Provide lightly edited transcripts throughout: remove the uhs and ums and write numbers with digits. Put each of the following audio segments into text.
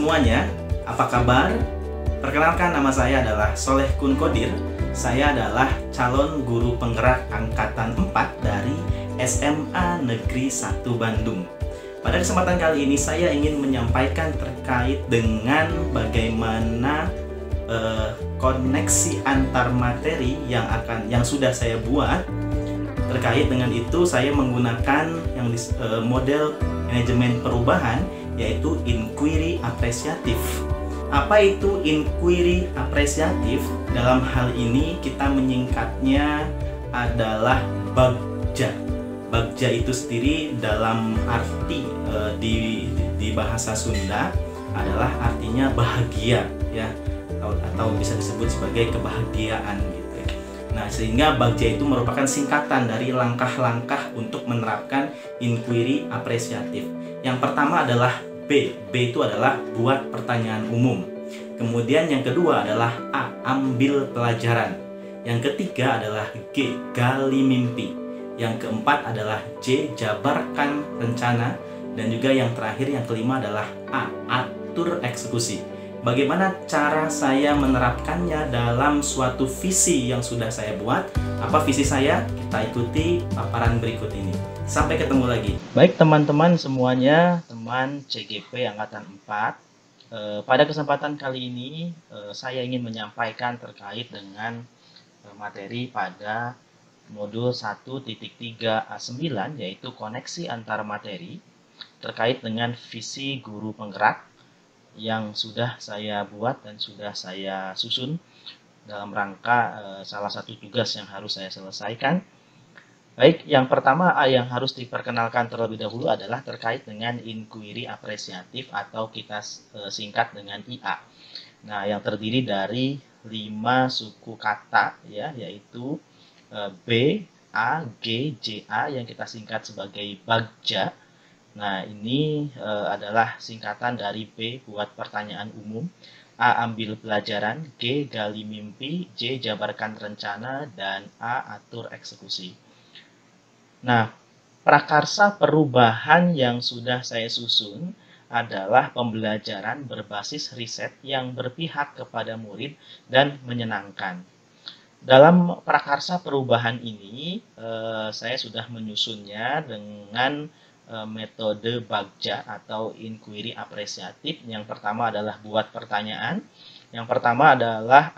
semuanya, apa kabar? Perkenalkan, nama saya adalah Soleh Kun Kodir. Saya adalah calon guru penggerak angkatan 4 dari SMA Negeri 1 Bandung. Pada kesempatan kali ini saya ingin menyampaikan terkait dengan bagaimana koneksi antar materi yang sudah saya buat. Terkait dengan itu saya menggunakan model manajemen perubahan, yaitu inquiry apresiatif. Apa itu inquiry apresiatif? Dalam hal ini kita menyingkatnya adalah BAGJA. BAGJA itu sendiri dalam arti di bahasa Sunda adalah artinya bahagia, ya, atau bisa disebut sebagai kebahagiaan gitu. Nah, sehingga BAGJA itu merupakan singkatan dari langkah-langkah untuk menerapkan inquiry apresiatif. Yang pertama adalah B. B itu adalah buat pertanyaan umum. Kemudian yang kedua adalah A. Ambil pelajaran. Yang ketiga adalah G. Gali mimpi. Yang keempat adalah J. Jabarkan rencana. Dan juga yang terakhir, yang kelima adalah A. Atur eksekusi. Bagaimana cara saya menerapkannya dalam suatu visi yang sudah saya buat? Apa visi saya? Kita ikuti paparan berikut ini. Sampai ketemu lagi. Baik teman-teman semuanya, teman CGP Angkatan 4. Pada kesempatan kali ini saya ingin menyampaikan terkait dengan materi pada modul 1.3A9, yaitu koneksi antar materi, terkait dengan visi guru penggerak yang sudah saya buat dan sudah saya susun dalam rangka salah satu tugas yang harus saya selesaikan. Baik, yang pertama yang harus diperkenalkan terlebih dahulu adalah terkait dengan inquiry apresiatif atau kita singkat dengan IA. Nah, yang terdiri dari 5 suku kata, ya, yaitu B, A, G, J, A yang kita singkat sebagai BAGJA. Nah, ini adalah singkatan dari B, buat pertanyaan umum, A, ambil pelajaran, G, gali mimpi, J, jabarkan rencana, dan A, atur eksekusi. Nah, prakarsa perubahan yang sudah saya susun adalah pembelajaran berbasis riset yang berpihak kepada murid dan menyenangkan. Dalam prakarsa perubahan ini, saya sudah menyusunnya dengan metode BAGJA atau inquiry apresiatif. Yang pertama adalah buat pertanyaan. Yang pertama adalah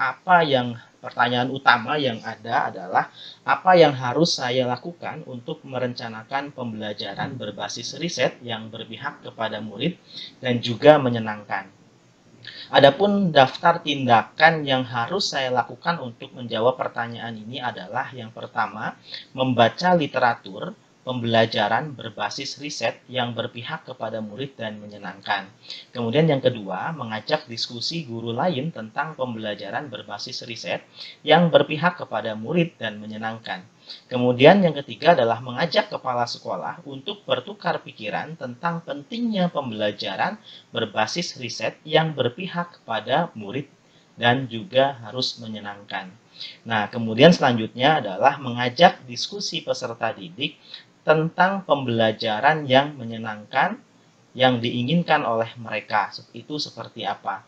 pertanyaan utama yang ada adalah apa yang harus saya lakukan untuk merencanakan pembelajaran berbasis riset yang berpihak kepada murid dan juga menyenangkan. Adapun daftar tindakan yang harus saya lakukan untuk menjawab pertanyaan ini adalah yang pertama, membaca literatur pembelajaran berbasis riset yang berpihak kepada murid dan menyenangkan. Kemudian yang kedua, mengajak diskusi guru lain tentang pembelajaran berbasis riset yang berpihak kepada murid dan menyenangkan. Kemudian yang ketiga adalah mengajak kepala sekolah untuk bertukar pikiran tentang pentingnya pembelajaran berbasis riset yang berpihak kepada murid dan juga harus menyenangkan. Nah, kemudian selanjutnya adalah mengajak diskusi peserta didik tentang pembelajaran yang menyenangkan yang diinginkan oleh mereka. Itu seperti apa?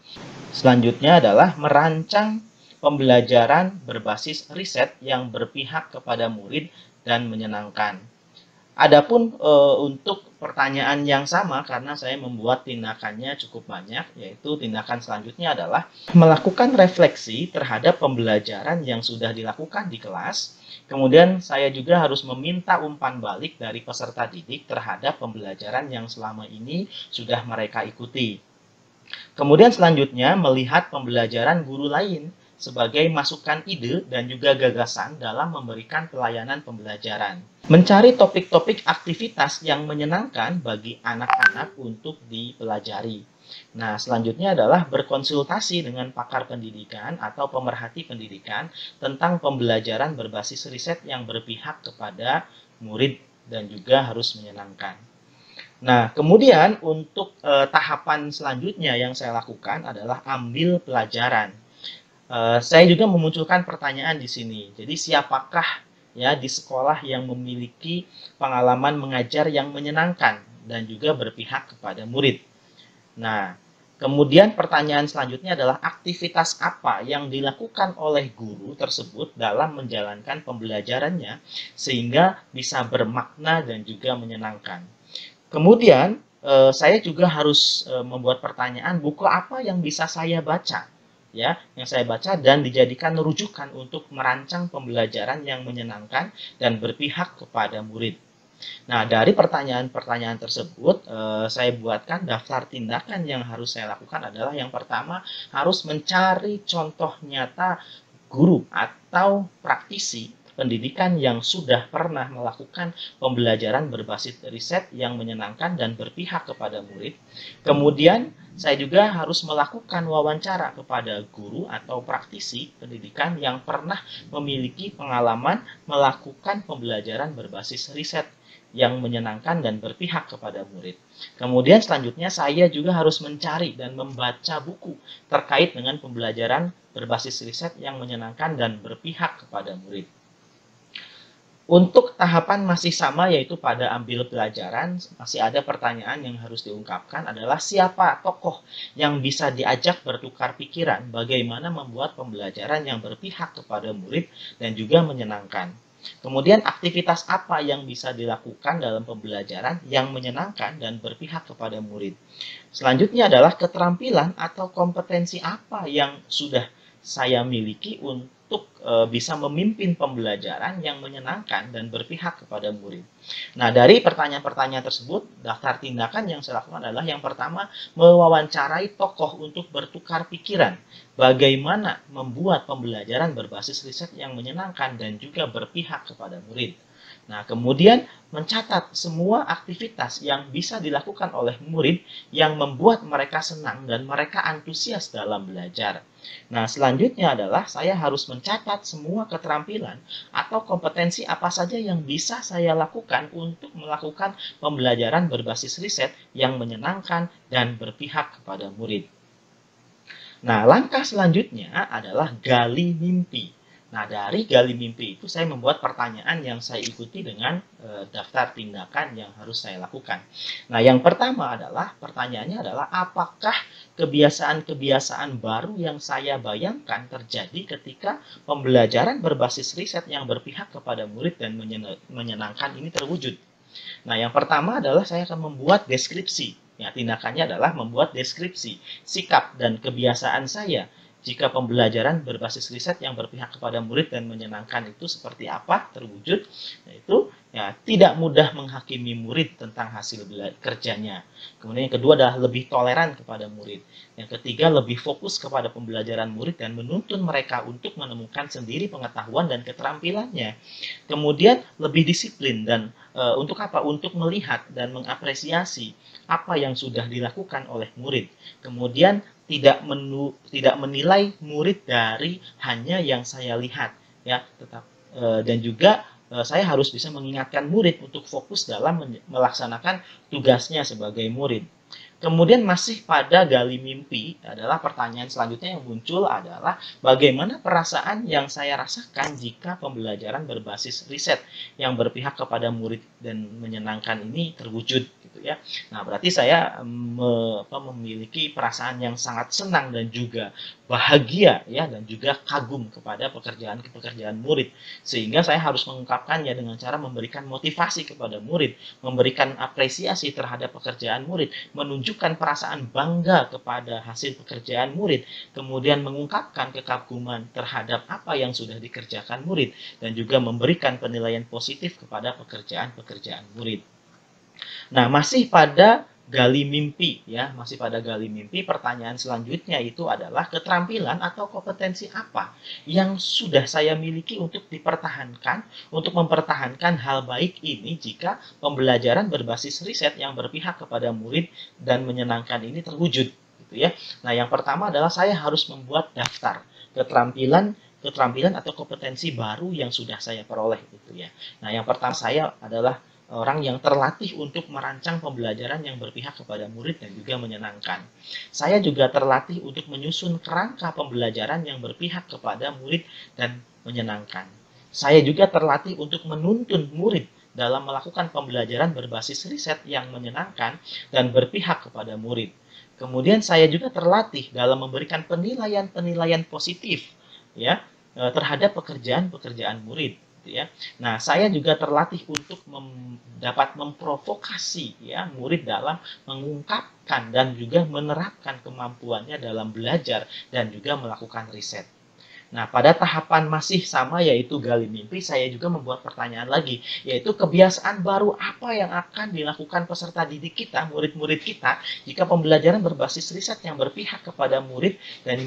Selanjutnya adalah merancang pembelajaran berbasis riset yang berpihak kepada murid dan menyenangkan. Adapun untuk pertanyaan yang sama, karena saya membuat tindakannya cukup banyak, yaitu tindakan selanjutnya adalah melakukan refleksi terhadap pembelajaran yang sudah dilakukan di kelas. Kemudian saya juga harus meminta umpan balik dari peserta didik terhadap pembelajaran yang selama ini sudah mereka ikuti. Kemudian selanjutnya melihat pembelajaran guru lain sebagai masukan ide dan juga gagasan dalam memberikan pelayanan pembelajaran. Mencari topik-topik aktivitas yang menyenangkan bagi anak-anak untuk dipelajari. Nah, selanjutnya adalah berkonsultasi dengan pakar pendidikan atau pemerhati pendidikan tentang pembelajaran berbasis riset yang berpihak kepada murid dan juga harus menyenangkan. Nah, kemudian untuk tahapan selanjutnya yang saya lakukan adalah ambil pelajaran. Saya juga memunculkan pertanyaan di sini. Jadi, siapakah ya di sekolah yang memiliki pengalaman mengajar yang menyenangkan dan juga berpihak kepada murid? Nah, Kemudian pertanyaan selanjutnya adalah aktivitas apa yang dilakukan oleh guru tersebut dalam menjalankan pembelajarannya sehingga bisa bermakna dan juga menyenangkan. Kemudian saya juga harus membuat pertanyaan, buku apa yang bisa saya baca, ya, yang saya baca dan dijadikan rujukan untuk merancang pembelajaran yang menyenangkan dan berpihak kepada murid. Nah, dari pertanyaan-pertanyaan tersebut, saya buatkan daftar tindakan yang harus saya lakukan adalah yang pertama, harus mencari contoh nyata guru atau praktisi pendidikan yang sudah pernah melakukan pembelajaran berbasis riset yang menyenangkan dan berpihak kepada murid. Kemudian, saya juga harus melakukan wawancara kepada guru atau praktisi pendidikan yang pernah memiliki pengalaman melakukan pembelajaran berbasis riset yang menyenangkan dan berpihak kepada murid. Kemudian selanjutnya saya juga harus mencari dan membaca buku terkait dengan pembelajaran berbasis riset yang menyenangkan dan berpihak kepada murid. Untuk tahapan masih sama, yaitu pada ambil pelajaran, masih ada pertanyaan yang harus diungkapkan adalah siapa tokoh yang bisa diajak bertukar pikiran bagaimana membuat pembelajaran yang berpihak kepada murid dan juga menyenangkan. Kemudian aktivitas apa yang bisa dilakukan dalam pembelajaran yang menyenangkan dan berpihak kepada murid. Selanjutnya adalah keterampilan atau kompetensi apa yang sudah saya miliki untuk bisa memimpin pembelajaran yang menyenangkan dan berpihak kepada murid. Nah, dari pertanyaan-pertanyaan tersebut, daftar tindakan yang saya lakukan adalah yang pertama, mewawancarai tokoh untuk bertukar pikiran. Bagaimana membuat pembelajaran berbasis riset yang menyenangkan dan juga berpihak kepada murid. Nah, kemudian mencatat semua aktivitas yang bisa dilakukan oleh murid yang membuat mereka senang dan mereka antusias dalam belajar. Nah, selanjutnya adalah saya harus mencatat semua keterampilan atau kompetensi apa saja yang bisa saya lakukan untuk melakukan pembelajaran berbasis riset yang menyenangkan dan berpihak kepada murid. Nah, langkah selanjutnya adalah gali mimpi. Nah, dari gali mimpi itu saya membuat pertanyaan yang saya ikuti dengan daftar tindakan yang harus saya lakukan. Nah, yang pertama adalah pertanyaannya adalah apakah kebiasaan-kebiasaan baru yang saya bayangkan terjadi ketika pembelajaran berbasis riset yang berpihak kepada murid dan menyenangkan ini terwujud. Nah, yang pertama adalah saya akan membuat deskripsi. Ya, tindakannya adalah membuat deskripsi, sikap, dan kebiasaan saya jika pembelajaran berbasis riset yang berpihak kepada murid dan menyenangkan itu seperti apa terwujud, yaitu ya, tidak mudah menghakimi murid tentang hasil kerjanya. Kemudian yang kedua adalah lebih toleran kepada murid. Yang ketiga, lebih fokus kepada pembelajaran murid dan menuntun mereka untuk menemukan sendiri pengetahuan dan keterampilannya. Kemudian lebih disiplin dan untuk apa? Untuk melihat dan mengapresiasi apa yang sudah dilakukan oleh murid. Kemudian tidak menilai murid dari hanya yang saya lihat, ya, dan juga saya harus bisa mengingatkan murid untuk fokus dalam melaksanakan tugasnya sebagai murid. Kemudian masih pada gali mimpi adalah pertanyaan selanjutnya yang muncul adalah bagaimana perasaan yang saya rasakan jika pembelajaran berbasis riset yang berpihak kepada murid dan menyenangkan ini terwujud gitu ya. Nah, berarti saya memiliki perasaan yang sangat senang dan juga bahagia ya dan juga kagum kepada pekerjaan murid sehingga saya harus mengungkapkannya dengan cara memberikan motivasi kepada murid, memberikan apresiasi terhadap pekerjaan murid, menunjukkan perasaan bangga kepada hasil pekerjaan murid, kemudian mengungkapkan kekaguman terhadap apa yang sudah dikerjakan murid, dan juga memberikan penilaian positif kepada pekerjaan-pekerjaan murid. Nah, masih pada gali mimpi ya, masih pada gali mimpi, pertanyaan selanjutnya itu adalah keterampilan atau kompetensi apa yang sudah saya miliki untuk dipertahankan, untuk mempertahankan hal baik ini jika pembelajaran berbasis riset yang berpihak kepada murid dan menyenangkan ini terwujud gitu ya. Nah, yang pertama adalah saya harus membuat daftar keterampilan atau kompetensi baru yang sudah saya peroleh gitu ya. Nah, yang pertama saya adalah orang yang terlatih untuk merancang pembelajaran yang berpihak kepada murid dan juga menyenangkan. Saya juga terlatih untuk menyusun kerangka pembelajaran yang berpihak kepada murid dan menyenangkan. Saya juga terlatih untuk menuntun murid dalam melakukan pembelajaran berbasis riset yang menyenangkan dan berpihak kepada murid. Kemudian saya juga terlatih dalam memberikan penilaian-penilaian positif ya terhadap pekerjaan-pekerjaan murid gitu ya. Nah, saya juga terlatih untuk dapat memprovokasi ya murid dalam mengungkapkan dan juga menerapkan kemampuannya dalam belajar dan juga melakukan riset. Nah, pada tahapan masih sama yaitu gali mimpi, saya juga membuat pertanyaan lagi, yaitu kebiasaan baru apa yang akan dilakukan peserta didik kita, murid-murid kita, jika pembelajaran berbasis riset yang berpihak kepada murid dan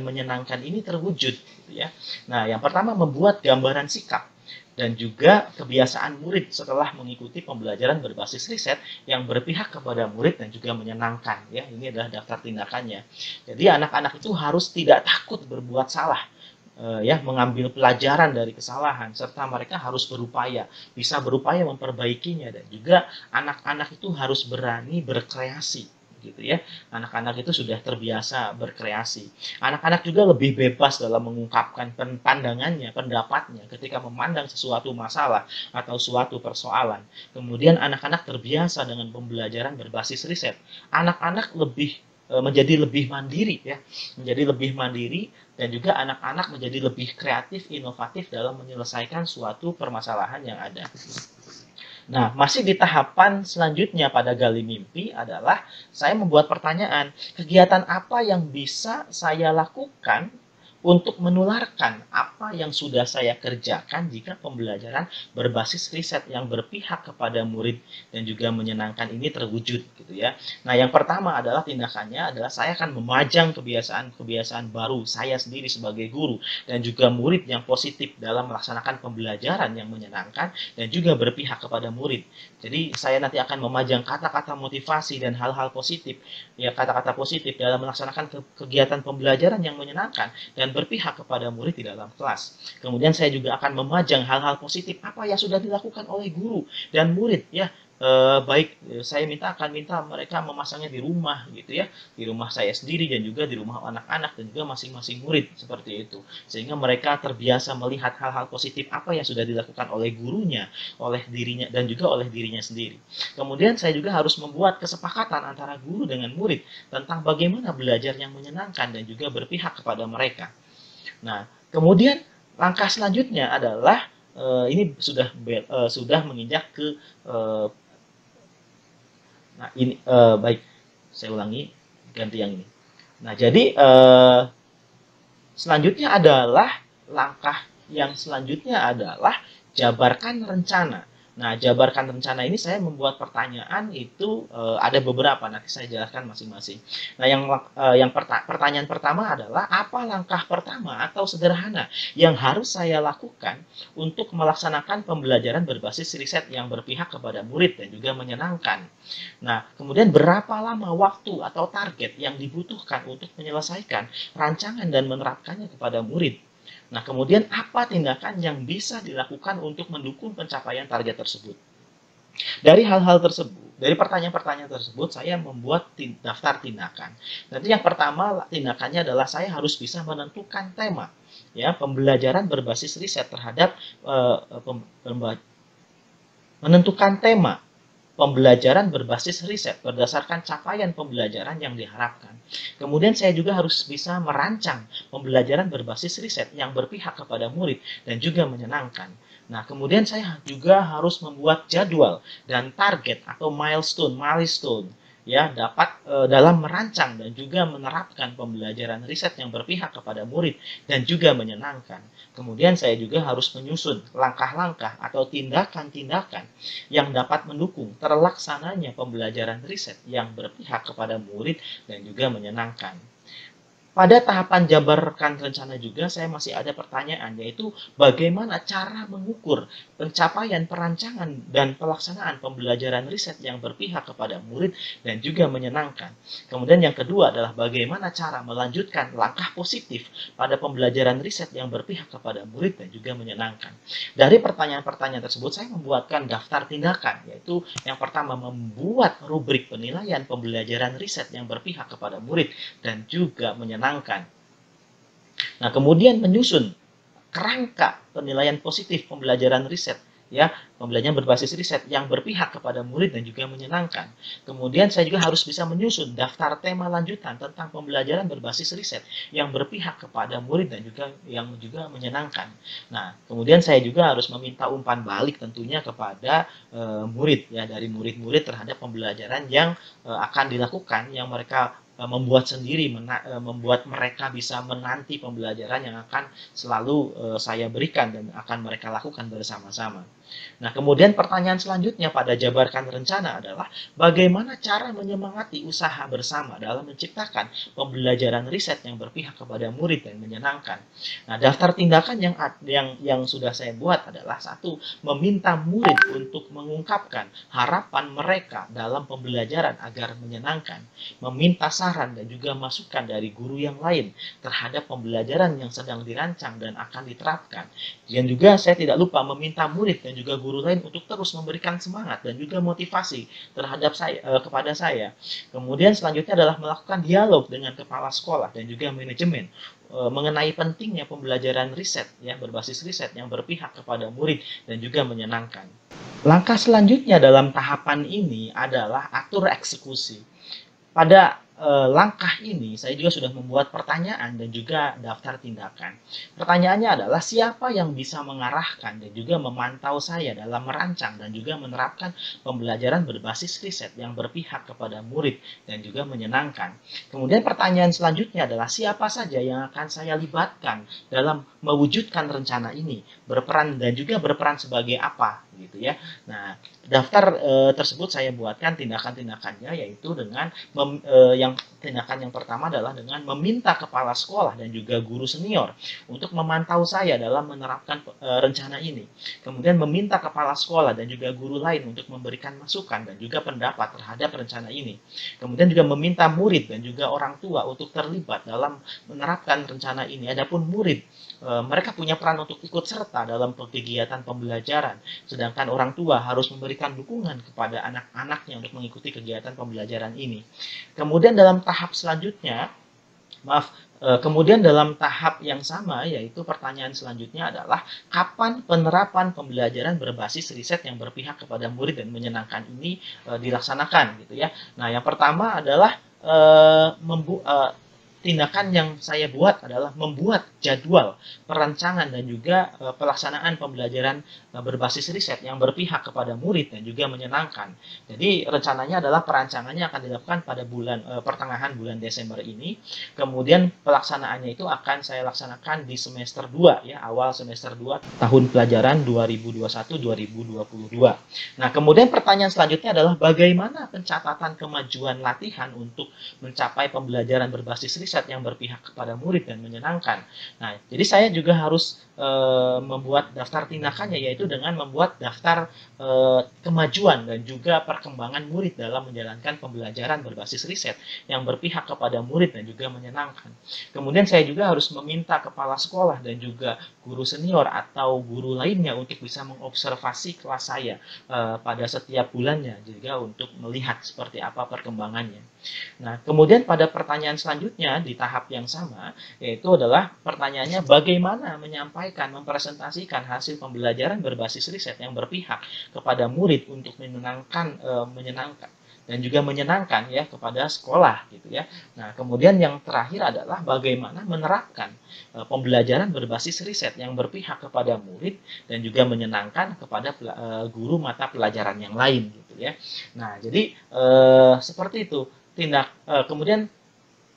menyenangkan ini terwujud. Gitu ya. Nah, yang pertama membuat gambaran sikap dan juga kebiasaan murid setelah mengikuti pembelajaran berbasis riset yang berpihak kepada murid dan juga menyenangkan ya. Ini adalah daftar tindakannya. Jadi anak-anak itu harus tidak takut berbuat salah ya, mengambil pelajaran dari kesalahan serta mereka harus bisa berupaya memperbaikinya, dan juga anak-anak itu harus berani berkreasi gitu ya. Anak-anak itu sudah terbiasa berkreasi. Anak-anak juga lebih bebas dalam mengungkapkan pandangannya, pendapatnya ketika memandang sesuatu masalah atau suatu persoalan. Kemudian anak-anak terbiasa dengan pembelajaran berbasis riset. Anak-anak menjadi lebih mandiri ya, menjadi lebih mandiri, dan juga anak-anak menjadi lebih kreatif, inovatif dalam menyelesaikan suatu permasalahan yang ada. Nah, masih di tahapan selanjutnya pada gali mimpi adalah saya membuat pertanyaan, kegiatan apa yang bisa saya lakukan untuk menularkan apa yang sudah saya kerjakan jika pembelajaran berbasis riset yang berpihak kepada murid dan juga menyenangkan ini terwujud gitu ya. Nah, yang pertama adalah tindakannya adalah saya akan memajang kebiasaan-kebiasaan baru saya sendiri sebagai guru dan juga murid yang positif dalam melaksanakan pembelajaran yang menyenangkan dan juga berpihak kepada murid. Jadi saya nanti akan memajang kata-kata motivasi dan hal-hal positif ya, kata-kata positif dalam melaksanakan kegiatan pembelajaran yang menyenangkan dan berpihak kepada murid di dalam kelas. Kemudian saya juga akan memajang hal-hal positif apa yang sudah dilakukan oleh guru dan murid ya. Baik saya akan minta mereka memasangnya di rumah gitu ya, di rumah saya sendiri dan juga di rumah anak-anak dan juga masing-masing murid seperti itu, sehingga mereka terbiasa melihat hal-hal positif apa yang sudah dilakukan oleh gurunya, oleh dirinya dan juga oleh dirinya sendiri. Kemudian saya juga harus membuat kesepakatan antara guru dengan murid tentang bagaimana belajar yang menyenangkan dan juga berpihak kepada mereka. Nah, kemudian langkah selanjutnya adalah ini sudah menginjak ke nah ini baik, saya ulangi, ganti yang ini. Nah, jadi selanjutnya adalah langkah yang selanjutnya adalah jabarkan rencana. Nah, jabarkan rencana ini saya membuat pertanyaan itu ada beberapa, nanti saya jelaskan masing-masing. Nah, pertanyaan pertama adalah apa langkah pertama atau sederhana yang harus saya lakukan untuk melaksanakan pembelajaran berbasis riset yang berpihak kepada murid dan juga menyenangkan. Nah, kemudian berapa lama waktu atau target yang dibutuhkan untuk menyelesaikan rancangan dan menerapkannya kepada murid. Nah, kemudian apa tindakan yang bisa dilakukan untuk mendukung pencapaian target tersebut? Dari hal-hal tersebut, dari pertanyaan-pertanyaan tersebut, saya membuat daftar tindakan. Nanti yang pertama tindakannya adalah saya harus bisa menentukan tema, ya, pembelajaran berbasis riset terhadap menentukan tema pembelajaran berbasis riset berdasarkan capaian pembelajaran yang diharapkan. Kemudian saya juga harus bisa merancang pembelajaran berbasis riset yang berpihak kepada murid dan juga menyenangkan. Nah, kemudian saya juga harus membuat jadwal dan target atau milestone ya, dapat dalam merancang dan juga menerapkan pembelajaran riset yang berpihak kepada murid dan juga menyenangkan. Kemudian saya juga harus menyusun langkah-langkah atau tindakan-tindakan yang dapat mendukung terlaksananya pembelajaran riset yang berpihak kepada murid dan juga menyenangkan. Pada tahapan jabarkan rencana juga saya masih ada pertanyaan, yaitu bagaimana cara mengukur pencapaian perancangan dan pelaksanaan pembelajaran riset yang berpihak kepada murid dan juga menyenangkan. Kemudian yang kedua adalah bagaimana cara melanjutkan langkah positif pada pembelajaran riset yang berpihak kepada murid dan juga menyenangkan. Dari pertanyaan-pertanyaan tersebut saya membuatkan daftar tindakan, yaitu yang pertama membuat rubrik penilaian pembelajaran riset yang berpihak kepada murid dan juga menyenangkan. Nah, kemudian menyusun kerangka penilaian positif pembelajaran riset ya, pembelajaran berbasis riset yang berpihak kepada murid dan juga menyenangkan. Kemudian saya juga harus bisa menyusun daftar tema lanjutan tentang pembelajaran berbasis riset yang berpihak kepada murid dan juga yang juga menyenangkan. Nah, kemudian saya juga harus meminta umpan balik tentunya kepada murid ya, dari murid-murid terhadap pembelajaran yang akan dilakukan, yang mereka membuat sendiri, membuat mereka bisa menanti pembelajaran yang akan selalu saya berikan dan akan mereka lakukan bersama-sama. Nah, kemudian pertanyaan selanjutnya pada jabarkan rencana adalah bagaimana cara menyemangati usaha bersama dalam menciptakan pembelajaran riset yang berpihak kepada murid dan menyenangkan. Nah, daftar tindakan yang sudah saya buat adalah satu, meminta murid untuk mengungkapkan harapan mereka dalam pembelajaran agar menyenangkan, meminta saran dan juga masukan dari guru yang lain terhadap pembelajaran yang sedang dirancang dan akan diterapkan. Dan juga saya tidak lupa meminta murid dan juga guru lain untuk terus memberikan semangat dan juga motivasi terhadap kepada saya. Kemudian selanjutnya adalah melakukan dialog dengan kepala sekolah dan juga manajemen mengenai pentingnya pembelajaran riset ya, berbasis riset yang berpihak kepada murid dan juga menyenangkan. Langkah selanjutnya dalam tahapan ini adalah atur eksekusi. Pada langkah ini saya juga sudah membuat pertanyaan dan juga daftar tindakan. Pertanyaannya adalah siapa yang bisa mengarahkan dan juga memantau saya dalam merancang dan juga menerapkan pembelajaran berbasis riset yang berpihak kepada murid dan juga menyenangkan. Kemudian pertanyaan selanjutnya adalah siapa saja yang akan saya libatkan dalam mewujudkan rencana ini, berperan dan juga berperan sebagai apa gitu ya. Nah, daftar tersebut saya buatkan tindakan-tindakannya, yaitu dengan tindakan yang pertama adalah dengan meminta kepala sekolah dan juga guru senior untuk memantau saya dalam menerapkan rencana ini. Kemudian meminta kepala sekolah dan juga guru lain untuk memberikan masukan dan juga pendapat terhadap rencana ini. Kemudian juga meminta murid dan juga orang tua untuk terlibat dalam menerapkan rencana ini. Adapun murid, mereka punya peran untuk ikut serta dalam kegiatan pembelajaran, sedangkan orang tua harus memberikan dukungan kepada anak-anaknya untuk mengikuti kegiatan pembelajaran ini. Kemudian dalam tahap selanjutnya, kemudian dalam tahap yang sama, yaitu pertanyaan selanjutnya adalah kapan penerapan pembelajaran berbasis riset yang berpihak kepada murid dan menyenangkan ini dilaksanakan gitu ya. Nah, yang pertama adalah tindakan yang saya buat adalah membuat jadwal perancangan dan juga pelaksanaan pembelajaran berbasis riset yang berpihak kepada murid dan juga menyenangkan. Jadi rencananya adalah perancangannya akan dilakukan pada pertengahan bulan Desember ini. Kemudian pelaksanaannya itu akan saya laksanakan di semester 2 ya, awal semester 2 tahun pelajaran 2021-2022. Nah, kemudian pertanyaan selanjutnya adalah bagaimana pencatatan kemajuan latihan untuk mencapai pembelajaran berbasis riset yang berpihak kepada murid dan menyenangkan. Nah, jadi saya juga harus membuat daftar tindakannya, yaitu dengan membuat daftar kemajuan dan juga perkembangan murid dalam menjalankan pembelajaran berbasis riset yang berpihak kepada murid dan juga menyenangkan. Kemudian saya juga harus meminta kepala sekolah dan juga guru senior atau guru lainnya untuk bisa mengobservasi kelas saya pada setiap bulannya juga untuk melihat seperti apa perkembangannya. Nah, kemudian pada pertanyaan selanjutnya di tahap yang sama, yaitu adalah pertanyaannya bagaimana menyampaikan, mempresentasikan hasil pembelajaran berbasis riset yang berpihak kepada murid untuk menyenangkan dan juga menyenangkan ya kepada sekolah gitu ya. Nah, kemudian yang terakhir adalah bagaimana menerapkan pembelajaran berbasis riset yang berpihak kepada murid dan juga menyenangkan kepada guru mata pelajaran yang lain gitu ya. Nah, jadi seperti itu. Kemudian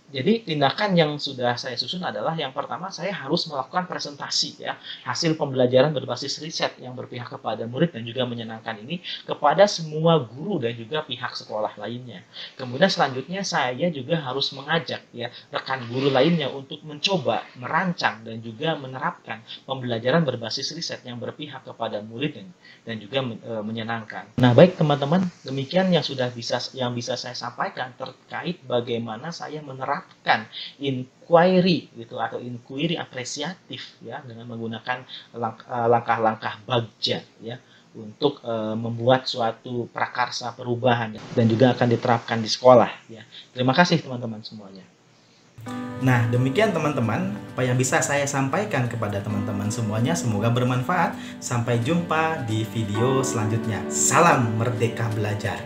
jadi tindakan yang sudah saya susun adalah yang pertama saya harus melakukan presentasi ya hasil pembelajaran berbasis riset yang berpihak kepada murid dan juga menyenangkan ini kepada semua guru dan juga pihak sekolah lainnya. Kemudian selanjutnya saya juga harus mengajak ya rekan guru lainnya untuk mencoba merancang dan juga menerapkan pembelajaran berbasis riset yang berpihak kepada murid dan juga menyenangkan. Nah, baik teman-teman, demikian yang bisa saya sampaikan terkait bagaimana saya menerapkan inquiry gitu atau inquiry apresiatif ya dengan menggunakan langkah-langkah Bagja ya untuk membuat suatu prakarsa perubahan dan juga akan diterapkan di sekolah ya. Terima kasih teman-teman semuanya. Nah, demikian teman-teman, apa yang bisa saya sampaikan kepada teman-teman semuanya. Semoga bermanfaat. Sampai jumpa di video selanjutnya. Salam Merdeka Belajar.